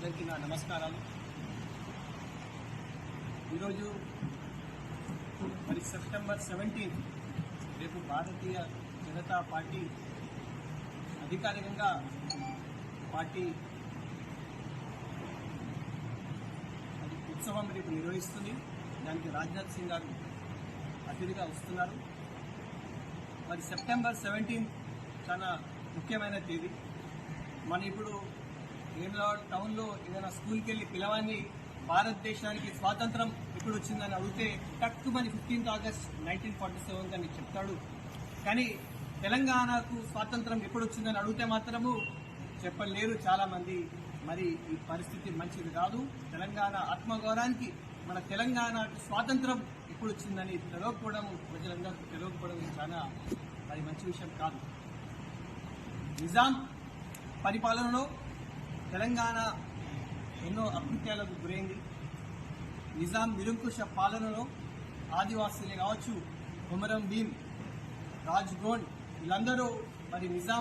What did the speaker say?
అందరికీ నా నమస్కారాలు. ఈరోజు మరి సెప్టెంబర్ 17 రేపు భారతీయ జనతా పార్టీ అధికారికంగా పార్టీ ఉత్సవం రేపు నిర్వహిస్తుంది. దానికి రాజ్నాథ్ సింగ్ గారు అతిథిగా వస్తున్నారు. మరి సెప్టెంబర్ 17 చాలా ముఖ్యమైన తేదీ. మన ఇప్పుడు వేములవాడ టౌన్లో ఏదైనా స్కూల్కి వెళ్ళి పిల్లవాడిని భారతదేశానికి స్వాతంత్రం ఎప్పుడు వచ్చిందని అడిగితే టక్కుమని 15th ఆగస్ట్ 1947 అని చెప్తాడు. కానీ తెలంగాణకు స్వాతంత్రం ఎప్పుడు వచ్చిందని అడిగితే మాత్రము చెప్పలేరు చాలామంది. మరి ఈ పరిస్థితి మంచిది కాదు. తెలంగాణ ఆత్మగౌరవానికి మన తెలంగాణకు స్వాతంత్రం ఎప్పుడు వచ్చిందని తెలియకపోవడం, ప్రజలందరికీ తెలియకపోవడం చాలా మరి మంచి విషయం కాదు. నిజాం పరిపాలనలో తెలంగాణ ఎన్నో అకృత్యాలకు గురైంది. నిజాం నిరంకుశ పాలనలో ఆదివాసీలే కావచ్చు, కొమరం భీం, రాజ్ గోండ్ వీళ్ళందరూ మరి నిజాం